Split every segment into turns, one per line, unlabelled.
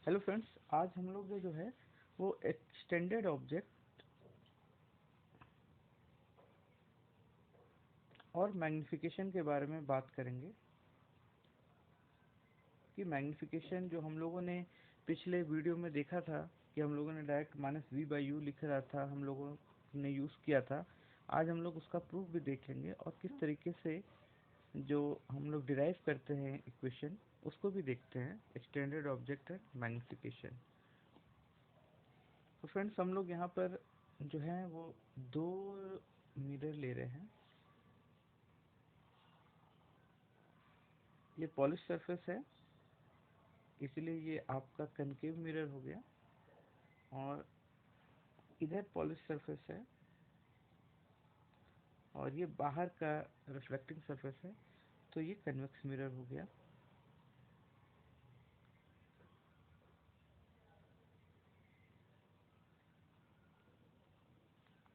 Hello friends, आज हम लोग जो है वो एक्सटेंडेड ऑब्जेक्ट और मैग्निफिकेशन के बारे में बात करेंगे कि मैग्निफिकेशन जो हम लोगों ने पिछले वीडियो में देखा था कि हम लोगों ने डायरेक्ट -v/u लिख रहा था, हम लोगों ने यूज़ किया था। आज हम लोग उसका प्रूफ भी देख लेंगे और किस तरीके से जो हम लोग डिराइव करते हैं इक्वेशन उसको भी देखते हैं, एक्सटेंडेड ऑब्जेक्ट एंड मैग्निफिकेशन। तो फ्रेंड्स, हम लोग यहाँ पर जो है वो दो मिरर ले रहे हैं। ये पॉलिश सरफेस है, इसलिए ये आपका कनकेव मिरर हो गया, और इधर पॉलिश सरफेस है और ये बाहर का रिफ्लेक्टिंग सरफेस है, तो ये कन्वेक्स मिरर हो गया।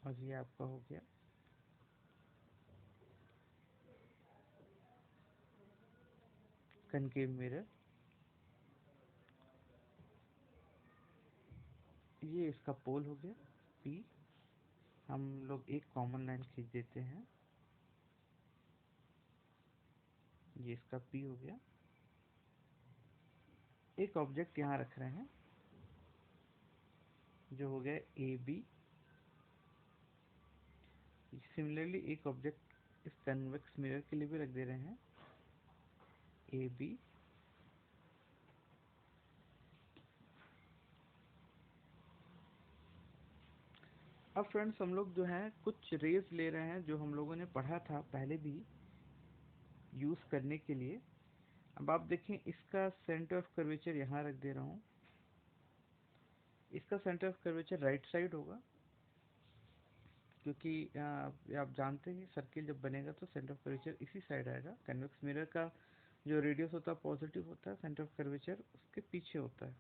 और ये आपका हो गया कनकेव मिरर। ये इसका पोल हो गया P। हम लोग एक कॉमन लाइन खींच देते हैं, ये इसका P हो गया। एक ऑब्जेक्ट यहाँ रख रहे हैं जो हो गया AB। सिमिलरली एक ऑब्जेक्ट इस कन्वेक्स मिरर के लिए भी रख दे रहे हैं, AB। अब फ्रेंड्स, हम लोग जो है कुछ रेज ले रहे हैं जो हम लोगों ने पढ़ा था पहले भी यूज़ करने के लिए। अब आप देखें, इसका सेंटर ऑफ कर्वेचर यहाँ रख दे रहा हूँ। इसका centre of curvature right side होगा, क्योंकि आप जानते हैं सर्किल जब बनेगा तो सेंटर ऑफ कर्वेचर इसी साइड आएगा। कन्वेक्स मिरर का जो रेडियस होता है पॉजिटिव होता है, सेंटर ऑफ कर्वेचर उसके पीछे होता है।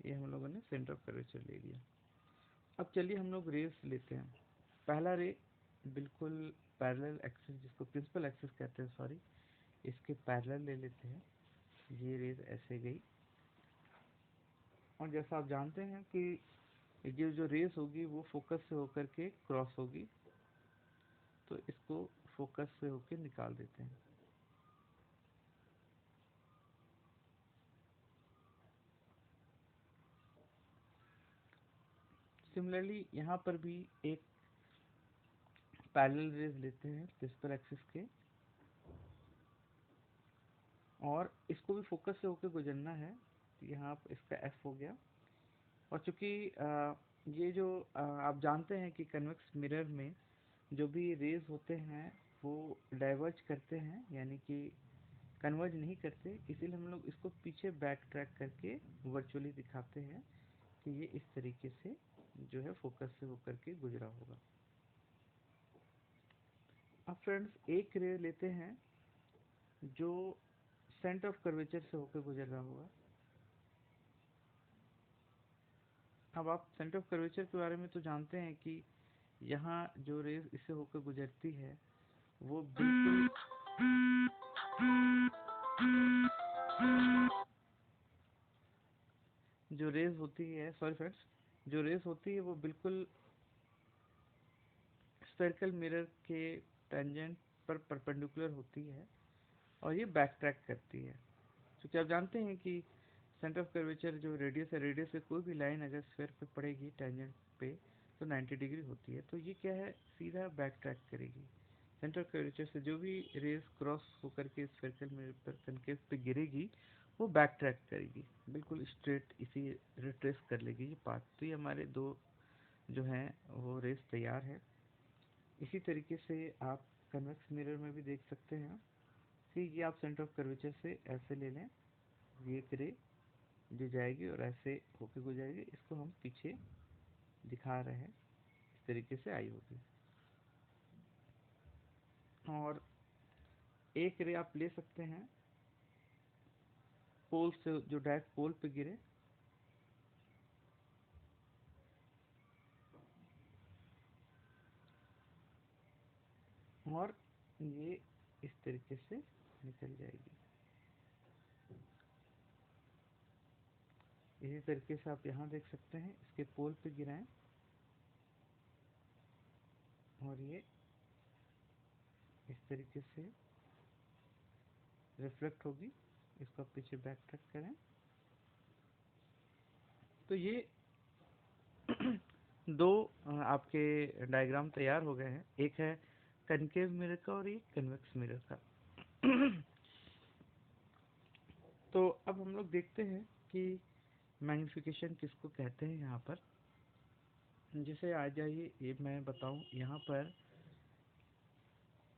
ये हम लोगों ने सेंटर ऑफ कर्वेचर ले लिया। अब चलिए हम लोग रेस लेते हैं। पहला रे बिल्कुल पैरेलल एक्सिस, जिसको प्रिंसिपल एक्सिस कहते हैं, सॉरी, इसके पैरेलल ले लेते हैं। ये रेस ऐसे गई, और जैसा आप जानते हैं कि ये जो रेस होगी वो फोकस से होकर के क्रॉस होगी, तो इसको फोकस से होकर निकाल देते हैं। सिमिलरली यहाँ पर भी एक पैरेलल रेस लेते हैं प्रिंसिपल एक्सिस के, और इसको भी फोकस से होकर गुजरना है। यहाँ पर इसका F हो गया। और चूंकि ये जो आप जानते हैं कि कन्वेक्स मिरर में जो भी रेज होते हैं वो डाइवर्ज करते हैं, यानी कि कन्वर्ज नहीं करते, इसीलिए हम लोग इसको पीछे बैक ट्रैक करके वर्चुअली दिखाते हैं कि ये इस तरीके से जो है फोकस से होकर के गुजरा होगा। अब फ्रेंड्स, एक रे लेते हैं जो सेंटर ऑफ कर्वेचर से होकर गुजर रहा होगा। अब आप सेंटर ऑफ कर्वेचर के बारे में तो जानते हैं कि यहाँ जो रेज इससे होकर गुजरती है वो बिल्कुल जो रेज होती है, सॉरी फ्रेंड्स, जो रेज होती है वो बिल्कुल स्फेरिकल मिरर के टेंजेंट पर परपेंडिकुलर होती है, और ये बैक ट्रैक करती है। क्योंकि आप जानते हैं कि सेंटर ऑफ कर्वेचर जो रेडियस है, रेडियस से कोई भी लाइन अगर स्फेयर पे पड़ेगी टेंजेंट पे तो 90 डिग्री होती है, तो ये क्या है, सीधा बैक ट्रैक करेगी। सेंटर ऑफ कर्वेचर से जो भी रेस क्रॉस होकर के स्फेरिकल मिरर पर कनकेव पे गिरेगी वो बैक ट्रैक करेगी, बिल्कुल स्ट्रेट इसी रिट्रेस कर लेगी ये पाथ। तो ये हमारे दो जो हैं वो रेस तैयार है। इसी तरीके से आप कन्वेक्स मिरर में भी देख सकते हैं कि ये आप सेंटर ऑफ कर्वेचर से ऐसे ले लें, ये एक रे जो जाएगी और ऐसे होके गुजरेगी, इसको हम पीछे दिखा रहे हैं, इस तरीके से आई होगी। और एक रे आप ले सकते हैं पोल से, जो डायरेक्ट पोल पे गिरे, और ये इस तरीके से निकल जाएगी। इसी तरीके से आप यहाँ देख सकते हैं, इसके पोल पे गिराएं और ये इस तरीके से रिफ्लेक्ट होगी। इसको आप पीछे बैक ट्रैक करें तो ये दो आपके डायग्राम तैयार हो गए हैं। एक है कनकेव मिरर का और एक कन्वेक्स मिरर का। तो अब हम लोग देखते हैं कि मैग्निफिकेशन किसको कहते हैं। यहाँ पर जिसे आ जाइए ये मैं बताऊं, यहाँ पर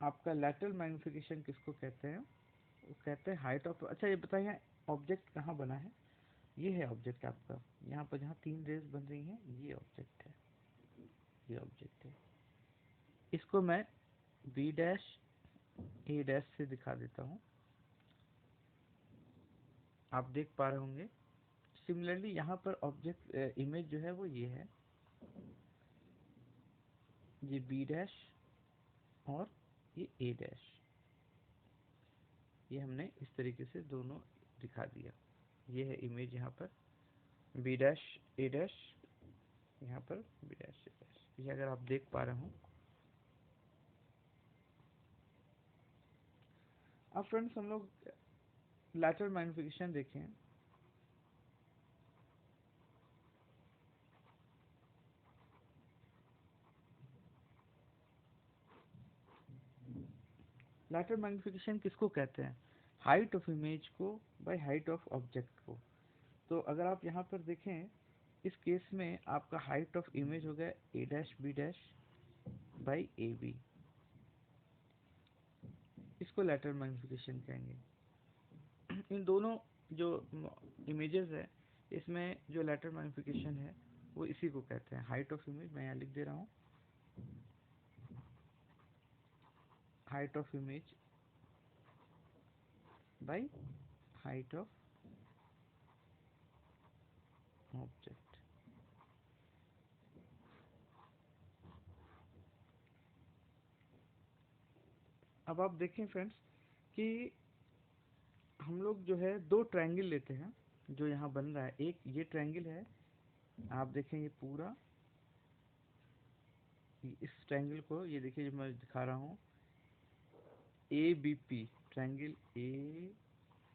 आपका लैटरल मैग्निफिकेशन किसको कहते हैं, वो कहते हैं हाइट ऑफ। अच्छा ये बताइए ऑब्जेक्ट कहाँ बना है। ये है ऑब्जेक्ट आपका, यहाँ पर जहाँ तीन रेज बन रही हैं ये ऑब्जेक्ट है, ये ऑब्जेक्ट है। इसको मैं बी डैश ए डैश से दिखा देता हूँ, आप देख पा रहे होंगे। सिमिलरली यहाँ पर ऑब्जेक्ट इमेज जो है वो ये है, ये बी डैश और ये ए डैश, ये हमने इस तरीके से दोनों दिखा दिया। ये है इमेज यहाँ पर बी डैश ए डैश, यहाँ पर बी डैश ए डैश, ये अगर आप देख पा रहे हो। अब फ्रेंड्स हम लोग लैटरल मैग्निफिकेशन देखें। लैटरल मैग्निफिकेशन किसको कहते हैं, हाइट ऑफ इमेज को बाय हाइट ऑफ ऑब्जेक्ट को। तो अगर आप यहाँ पर देखें, इस केस में आपका हाइट ऑफ इमेज हो गया A dash B dash by A B, इसको लैटरल मैग्निफिकेशन कहेंगे। इन दोनों जो इमेजेस है इसमें जो लैटरल मैग्निफिकेशन है वो इसी को कहते हैं हाइट ऑफ इमेज। मैं यहाँ लिख दे रहा हूँ, height of image by height of object. अब आप देखें फ्रेंड्स कि हम लोग जो है दो ट्रायंगल लेते हैं जो यहाँ बन रहा है। एक ये ट्रायंगल है, आप देखें ये पूरा, इस ट्रायंगल को ये देखिए जो मैं दिखा रहा हूँ, A B P, triangle A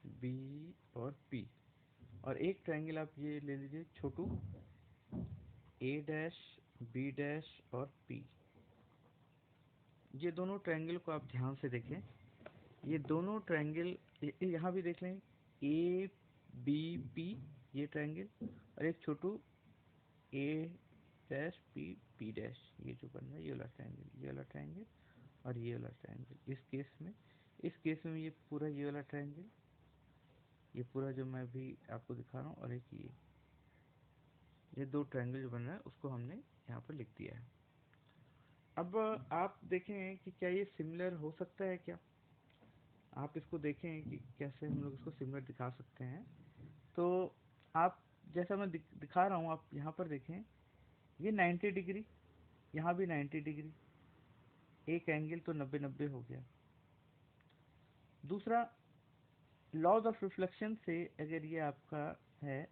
B और पी। और एक ट्रायंगल आप ये ले लीजिए छोटू, ए डैश बी डैश और पी। ये दोनों ट्रायंगल को आप ध्यान से देखें, ये दोनों ट्रायंगल यहाँ भी देख लें, ए बी पी ये ट्रायंगल, और एक छोटू A dash P P dash, ये जो बन रहा है ये वाला ट्रायंगल, ये वाला ट्रायंगल और ये वाला ट्रायंगल। इस केस में ये पूरा ये वाला ट्रायंगल, ये पूरा जो मैं भी आपको दिखा रहा हूँ, और एक ये दो ट्रायंगल जो बन रहा है उसको हमने यहाँ पर लिख दिया है। अब आप देखें कि क्या ये सिमिलर हो सकता है क्या, आप इसको देखें कि कैसे हम लोग इसको सिमिलर दिखा सकते हैं। तो आप जैसा मैं दिखा रहा हूँ, आप यहाँ पर देखें, ये 90 डिग्री, यहाँ भी 90 डिग्री, एक एंगल तो 90-90 हो गया। दूसरा, लॉज ऑफ रिफ्लेक्शन से अगर ये आपका है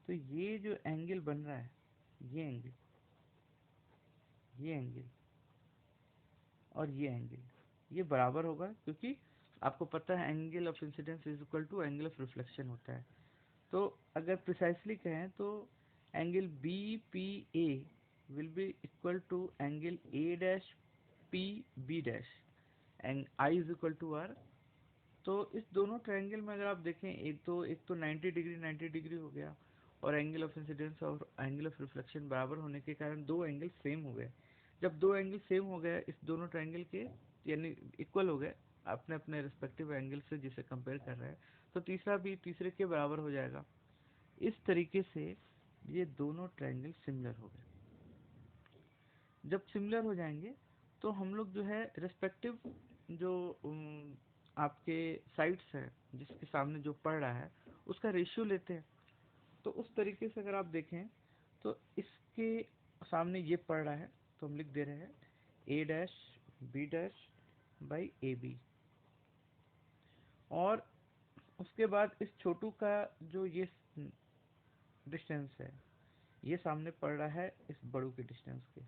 तो ये जो एंगल बन रहा है, ये एंगल, ये एंगल और ये एंगल, ये बराबर होगा, क्योंकि आपको पता है angle of incidence is equal to angle of reflection होता है। तो अगर प्रिसाइसली कहें तो angle B P A will be equal to angle A dash P B dash and I is equal to R. तो इस दोनों ट्रायंगल में अगर आप देखें, एक तो 90 डिग्री 90 डिग्री हो गया, और एंगल ऑफ इंसिडेंस और एंगल ऑफ रिफ्लेक्शन बराबर होने के कारण दो एंगल सेम हो गए। जब दो एंगल सेम हो गए इस दोनों ट्रायंगल के, यानी इक्वल हो गए अपने अपने रिस्पेक्टिव एंगल से जिसे कंपेयर कर रहे हैं, तो तीसरा भी तीसरे के बराबर हो जाएगा। इस तरीके से ये दोनों ट्रायंगल सिमिलर हो गए। जब सिमिलर हो जाएंगे तो हम लोग जो है रिस्पेक्टिव जो आपके साइड्स है जिसके सामने जो पड़ रहा है उसका रेशियो लेते हैं। तो उस तरीके से अगर आप देखें तो इसके सामने ये पड़ रहा है तो हम लिख दे रहे हैं A dash B dash by A B. और उसके बाद इस छोटू का जो ये डिस्टेंस है, ये सामने पड़ रहा है इस बड़ों के डिस्टेंस के।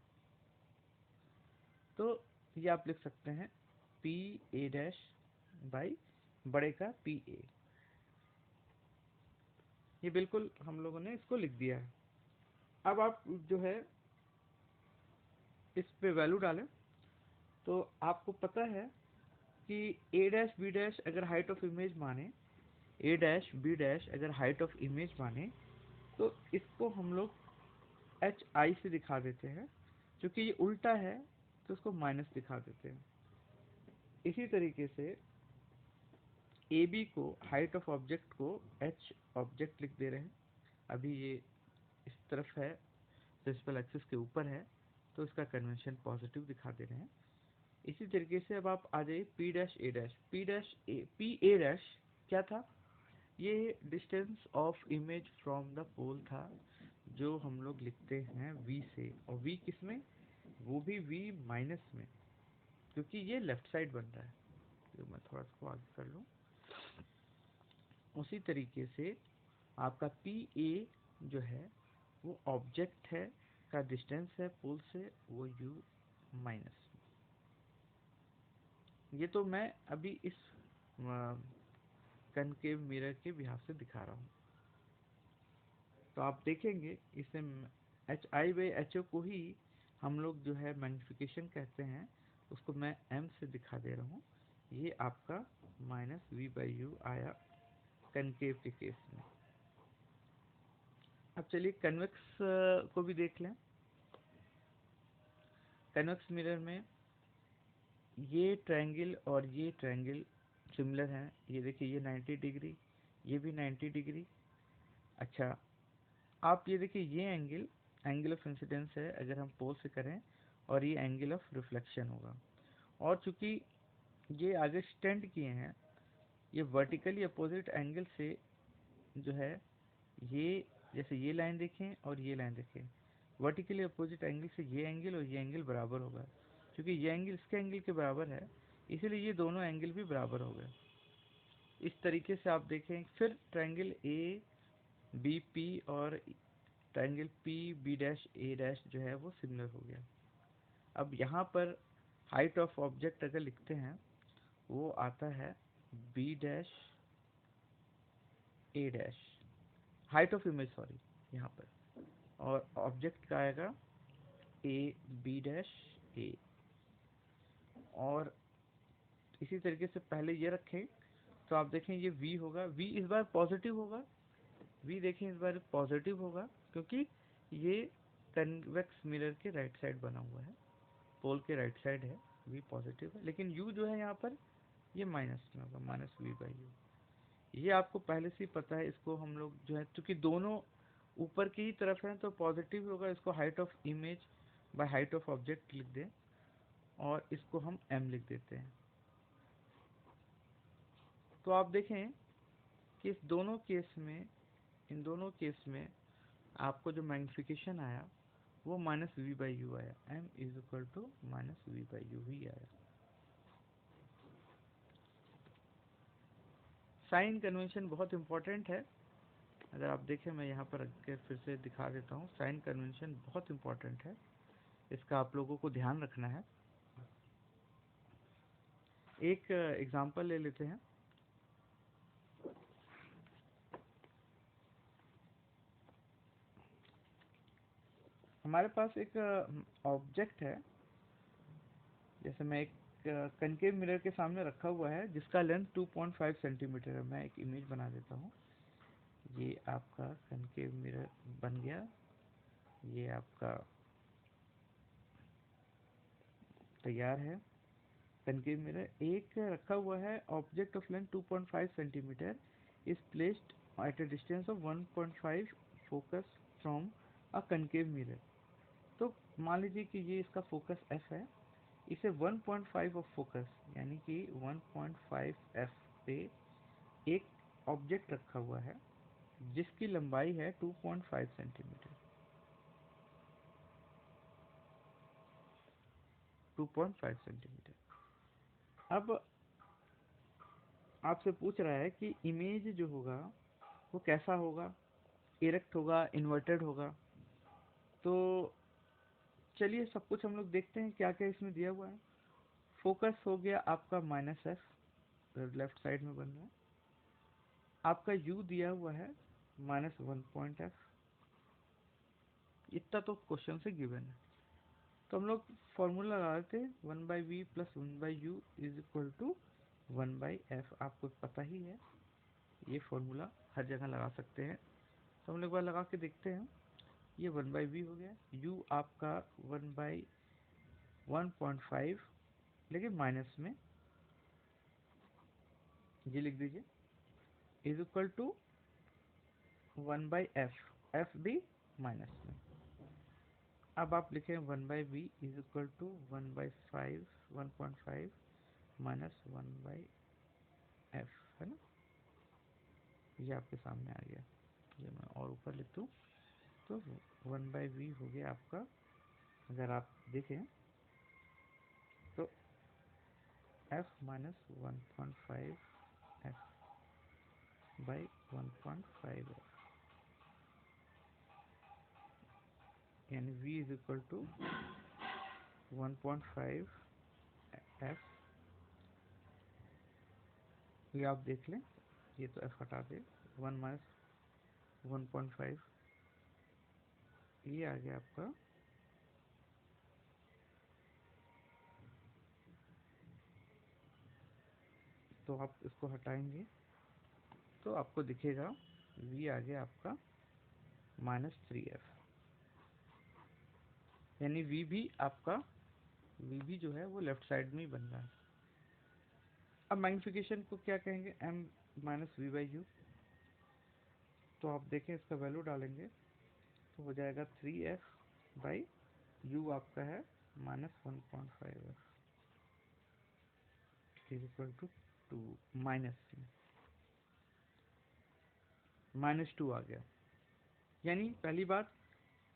तो ये आप लिख सकते हैं पी ए डैश बाई बड़े का पी ए। ये बिल्कुल हम लोगों ने इसको लिख दिया है। अब आप जो है इस पे वैल्यू डालें तो आपको पता है कि ए डैश बी डैश अगर हाइट ऑफ इमेज माने, ए डैश बी डैश अगर हाइट ऑफ इमेज माने, तो इसको हम लोग एच आई से दिखा देते हैं। क्योंकि ये उल्टा है तो इसको माइनस दिखा देते हैं। इसी तरीके से ए बी को, हाइट ऑफ ऑब्जेक्ट को एच ऑब्जेक्ट लिख दे रहे हैं। अभी ये इस तरफ है, प्रिंसिपल एक्सिस के ऊपर है, तो इसका कन्वेंशन पॉजिटिव दिखा दे रहे हैं। इसी तरीके से अब आप आ जाइए P dash A dash. P A dash क्या था? ये distance of image from the pole था, जो हम लोग लिखते हैं v से। और v किस में? वो भी v माइनस में, क्योंकि ये लेफ्ट साइड बन रहा है। तो मैं थोड़ा इसको आगे कर लूँ। उसी तरीके से आपका पी ए जो है वो ऑब्जेक्ट है का डिस्टेंस है पोल से, वो u माइनस। ये तो मैं अभी इस कनकेव मिरर के बिहाफ से दिखा रहा हूँ। तो आप देखेंगे इसे H I by H O को ही हम लोग जो है मैग्निफिकेशन कहते हैं, उसको मैं m से दिखा दे रहा हूँ। ये आपका माइनस v बाई यू आया कनकेव के केस में। अब चलिए कन्वेक्स को भी देख लें। कन्वेक्स मिरर में ये ट्रायंगल और ये ट्रायंगल सिमिलर हैं। ये देखिए, ये 90 डिग्री, ये भी 90 डिग्री। अच्छा, आप ये देखिए, ये एंगल ऑफ इंसिडेंस है अगर हम पोल से करें, और ये एंगल ऑफ रिफ्लेक्शन होगा। और चूंकि ये आगे स्टैंड किए हैं, ये वर्टिकली अपोजिट एंगल से जो है, ये जैसे ये लाइन देखें और ये लाइन देखें, वर्टिकली अपोजिट एंगल से ये एंगल और ये एंगल बराबर होगा। क्योंकि ये एंगल इसके एंगल के बराबर है, इसीलिए ये दोनों एंगल भी बराबर हो गए। इस तरीके से आप देखें, फिर ट्रायंगल ए बी पी और triangle P B dash A dash जो है वो सिमिलर हो गया। अब यहाँ पर हाइट ऑफ ऑब्जेक्ट अगर लिखते हैं, वो आता है B dash A dash, height of image sorry यहाँ पर, और ऑब्जेक्ट का आएगा ए बी डैश ए। और इसी तरीके से पहले ये रखें तो आप देखें ये v होगा, v इस बार पॉजिटिव होगा। v देखें इस बार पॉजिटिव होगा, क्योंकि ये कन्वेक्स मिरर के राइट साइड बना हुआ है, पोल के राइट साइड है, v पॉजिटिव है। लेकिन u जो है यहाँ पर ये माइनस में होगा, माइनस v बाई यू। ये आपको पहले से ही पता है। इसको हम लोग जो है, क्योंकि दोनों ऊपर की ही तरफ हैं तो पॉजिटिव होगा। इसको height of image by height of object लिख दें, और इसको हम m लिख देते हैं। तो आप देखें कि इस दोनों केस में, इन दोनों केस में आपको जो मैग्निफिकेशन आया वो माइनस वी बाई यू आया। m is equal to minus v by u ही आया। साइन कन्वेंशन बहुत इंपॉर्टेंट है। अगर आप देखें, मैं यहाँ पर रख के फिर से दिखा देता हूँ। साइन कन्वेंशन बहुत इंपॉर्टेंट है, इसका आप लोगों को ध्यान रखना है। एक एग्जांपल ले लेते हैं। हमारे पास एक ऑब्जेक्ट है, जैसे मैं एक कनकेव मिरर के सामने रखा हुआ है, जिसका लेंथ 2.5 सेंटीमीटर है। मैं एक इमेज बना देता हूँ। ये आपका कनकेव मिरर बन गया। ये आपका तैयार है कनकेव मिरर। एक रखा हुआ है, object of length 2.5 centimetre is placed at a distance of 1.5 focus from a concave mirror. तो मान लीजिए कि ये इसका फोकस f है। इसे 1.5 ऑफ फोकस, यानी कि 1.5 f पे एक ऑब्जेक्ट रखा हुआ है, जिसकी लंबाई है 2.5 सेंटीमीटर। 2.5 सेंटीमीटर। अब आपसे पूछ रहा है कि इमेज जो होगा वो कैसा होगा। इरेक्ट होगा, इन्वर्टेड होगा। तो चलिए सब कुछ हम लोग देखते हैं क्या क्या इसमें दिया हुआ है। फोकस हो गया आपका -f, लेफ्ट साइड में बन रहा है। आपका u दिया हुआ है -1 f, इतना तो क्वेश्चन से गिवन है। तो हम लोग फॉर्मूला लगा देते हैं, 1/v + 1/u = 1/f। आपको पता ही है, ये फॉर्मूला हर जगह लगा सकते हैं। तो हम लोग एक बार लगा के देखते हैं। ये 1/v हो गया, u आपका 1/1.5, लेकिन माइनस में, ये लिख दीजिए, = 1/f, f भी माइनस में। अब आप लिखें 1/v = 1/5, 1.5 माइनस 1/f, है ना। ये आपके सामने आ गया। ये मैं और ऊपर लिख दूँ तो 1/v हो गया आपका, अगर आप देखें तो f - 1.5 f by 1.5 f, यानी v = 1.5 f। ये आप देख लें, ये तो f हटा दे, 1 - 1.5, ये आ गया आपका। तो आप इसको हटाएंगे तो आपको दिखेगा v आ गया आपका -3f, यानी v भी आपका, v भी जो है वो लेफ्ट साइड में ही बन रहा है। अब मैग्निफिकेशन को क्या कहेंगे, m - v/u। तो आप देखें, इसका वैल्यू डालेंगे तो हो जाएगा 3f/u, आपका है -1.5f = 2, माइनस में -2 आ गया। यानी पहली बात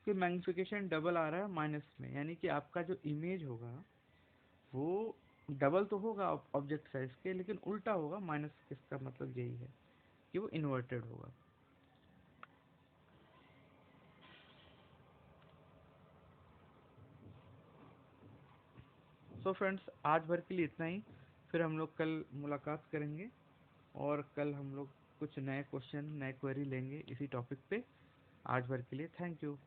कि मैग्निफिकेशन डबल आ रहा है माइनस में, यानी कि आपका जो इमेज होगा वो डबल तो होगा ऑब्जेक्ट साइज के, लेकिन उल्टा होगा माइनस। इसका मतलब यही है कि वो इन्वर्टेड होगा। सो फ्रेंड्स, आज भर के लिए इतना ही। फिर हम लोग कल मुलाकात करेंगे और कल हम लोग कुछ नए क्वेश्चन, नए क्वेरी लेंगे इसी टॉपिक पे। आज भर के लिए थैंक यू।